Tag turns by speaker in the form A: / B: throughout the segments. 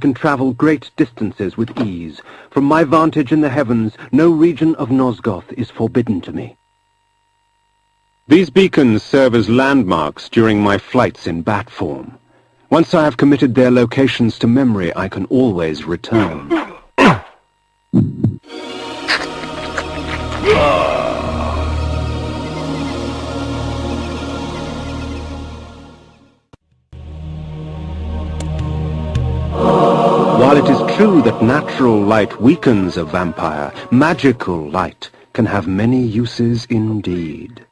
A: can travel great distances with ease. From my vantage in the heavens, no region of Nosgoth is forbidden to me. These beacons serve as landmarks during my flights in bat form. Once I have committed their locations to memory, I can always return. While it is true that natural light weakens a vampire, magical light can have many uses indeed.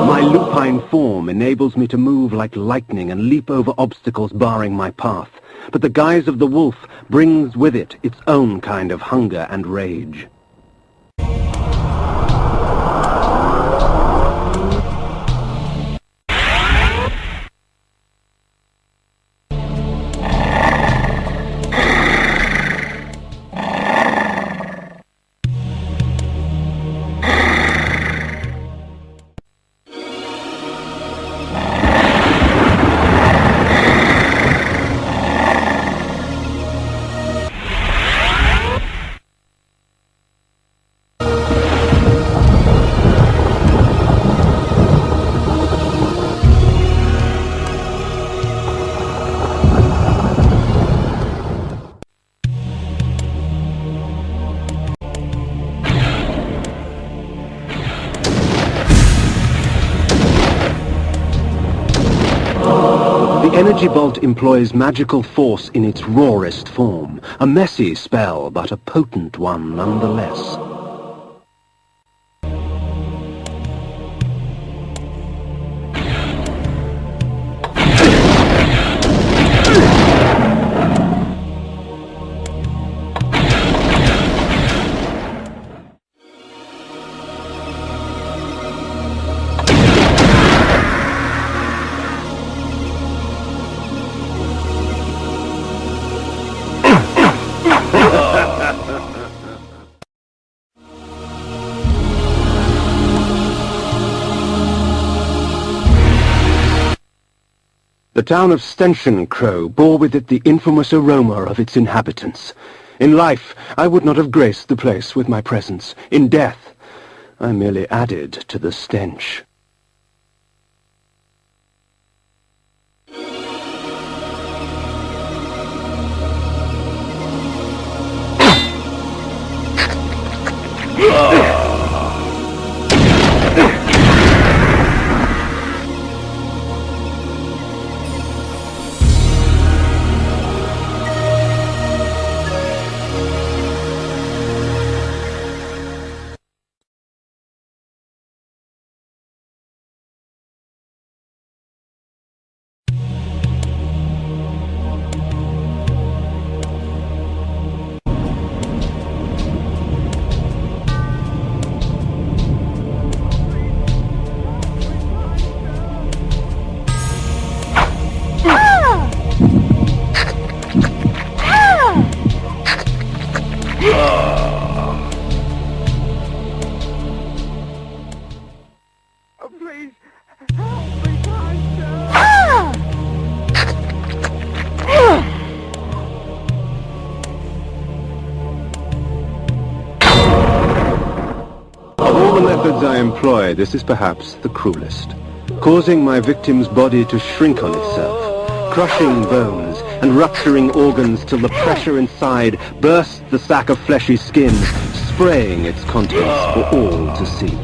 A: My lupine form enables me to move like lightning and leap over obstacles barring my path, but the guise of the wolf brings with it its own kind of hunger and rage. The energy bolt employs magical force in its rawest form. A messy spell, but a potent one nonetheless. The town of Stention bore with it the infamous aroma of its inhabitants. In life, I would not have graced the place with my presence. In death, I merely added to the stench.
B: Please, help me, Master!
A: Of all the methods I employ, this is perhaps the cruelest, causing my victim's body to shrink on itself, crushing bones and rupturing organs till the pressure inside bursts the sack of fleshy skin, spraying its contents for all to see.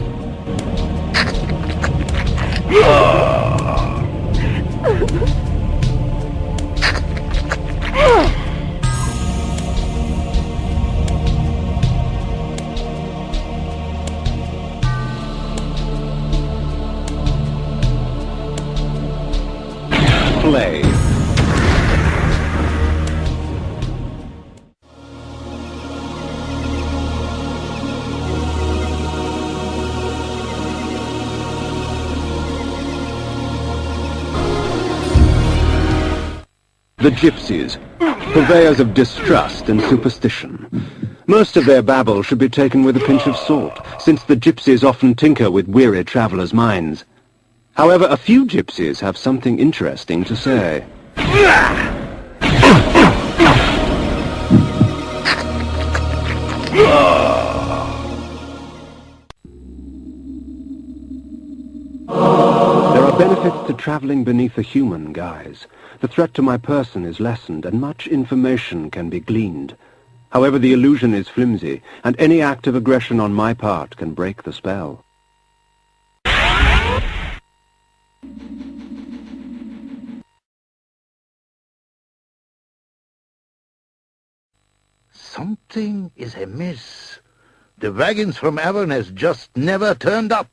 A: Play. The gypsies, purveyors of distrust and superstition. Most of their babble should be taken with a pinch of salt, since the gypsies often tinker with weary travellers' minds. However, a few gypsies have something interesting to say. There are benefits to travelling beneath a human guise. The threat to my person is lessened, and much information can be gleaned. However, the illusion is flimsy, and any act of aggression on my part can break the spell.
C: Something is amiss. The wagons from Avernus just never turned up.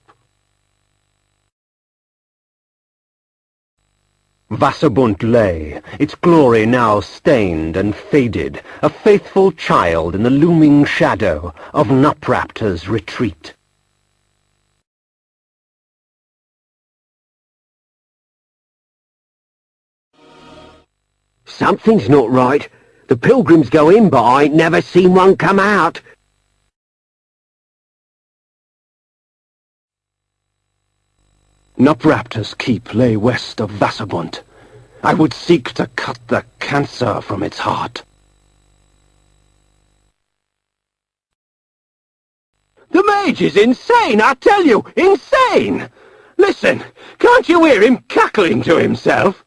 A: Wasserbunt lay, its glory now stained and faded, a faithful child in the looming shadow of Nupraptor's retreat.
D: Something's not right. The pilgrims go in, but I ain't never seen one come out.
A: Nupraptor's keep lay west of Wasserbunt. I would seek to cut the cancer from its heart. The mage is insane, I tell you! Insane! Listen, can't you hear him cackling to himself?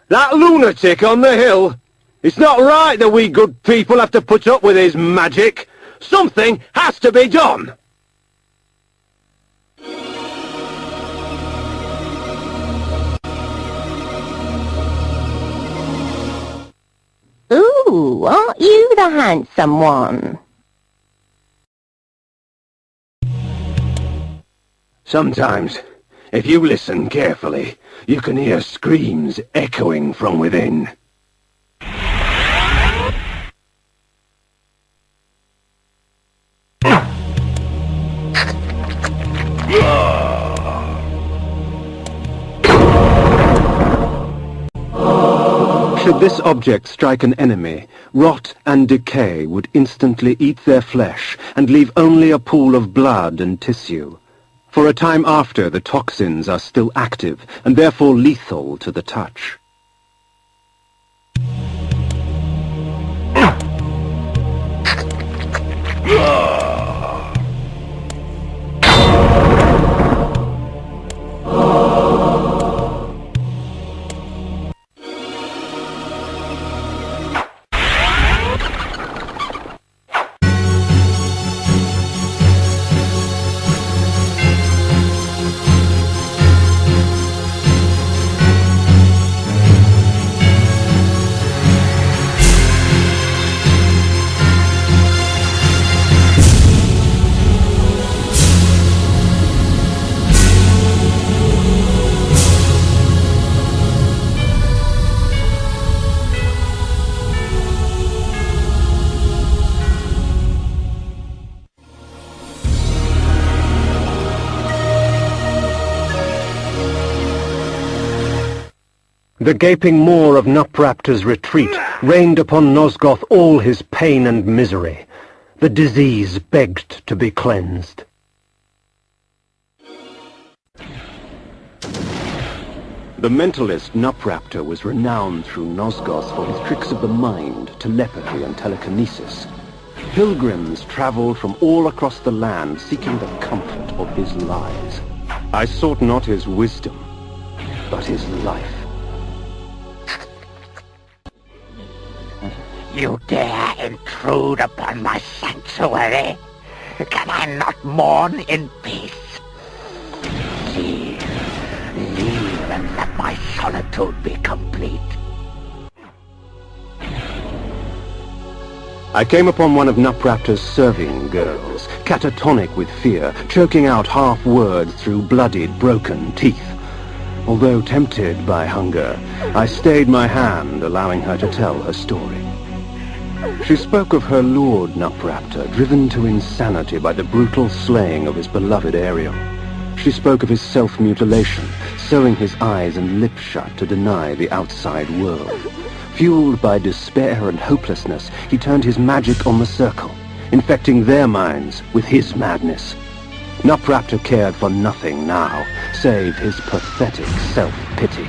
A: That lunatic on the hill! It's not right that we good people have to put up with his magic. Something has to be done.
E: Ooh, aren't you the handsome one?
A: Sometimes, if you listen carefully, you can hear screams echoing from within. Should this object strike an enemy, rot and decay would instantly eat their flesh and leave only a pool of blood and tissue. For a time after, the toxins are still active and therefore lethal to the touch. The gaping maw of Nupraptor's retreat rained upon Nosgoth all his pain and misery. The disease begged to be cleansed. The mentalist Nupraptor was renowned through Nosgoth for his tricks of the mind, telepathy and telekinesis. Pilgrims traveled from all across the land seeking the comfort of his lies. I sought not his wisdom, but his life.
F: You dare intrude upon my sanctuary? Can I not mourn in peace? Leave and let my solitude be complete.
A: I came upon one of Nupraptor's serving girls, catatonic with fear, choking out half words through bloodied, broken teeth. Although tempted by hunger, I stayed my hand, allowing her to tell her story. She spoke of her lord, Nupraptor, driven to insanity by the brutal slaying of his beloved Ariel. She spoke of his self-mutilation, sewing his eyes and lips shut to deny the outside world. Fueled by despair and hopelessness, he turned his magic on the circle, infecting their minds with his madness. Nupraptor cared for nothing now, save his pathetic self-pity.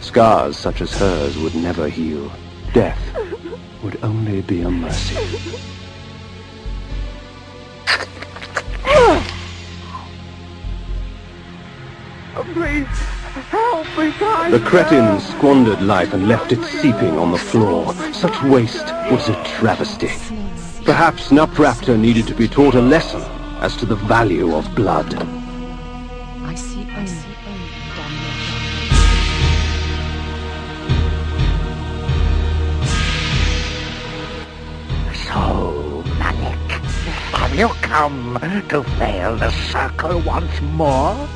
A: Scars such as hers would never heal. Death would only be a mercy.
B: Please, help me, kind
A: The cretin squandered life and left it seeping on the floor. Such waste was a travesty. Perhaps Nupraptor needed to be taught a lesson as to the value of blood.
G: I see only damnation.
F: So, Malik, have you come to fail the circle once more?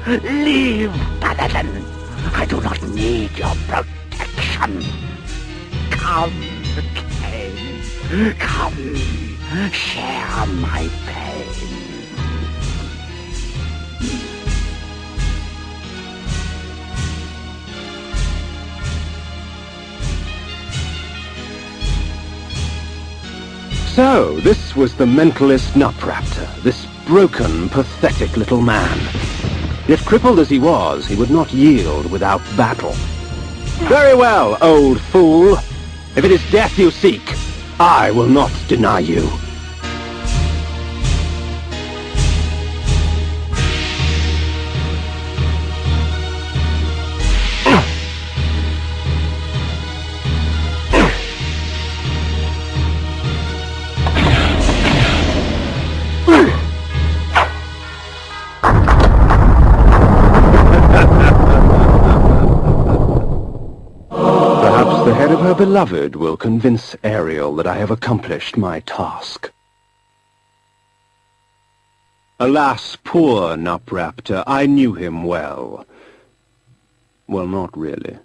F: Leave, Paladin. I do not need your protection. Come, Kain. Come, share my pain.
A: So, this was the mentalist Nupraptor, this broken, pathetic little man. Yet crippled as he was, he would not yield without battle. Very well, old fool. If it is death you seek, I will not deny you. The head of her beloved will convince Ariel that I have accomplished my task. Alas, poor Nupraptor, I knew him well. Well, not really.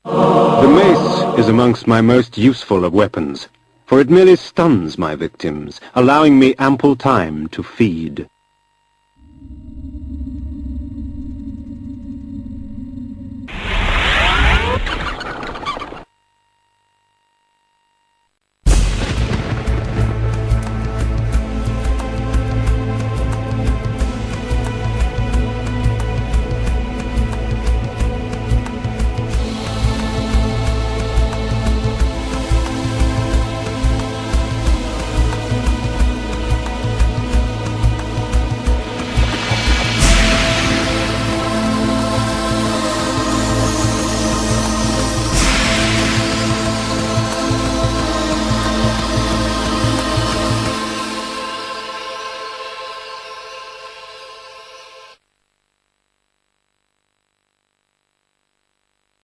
A: The mace is amongst my most useful of weapons, for it merely stuns my victims, allowing me ample time to feed.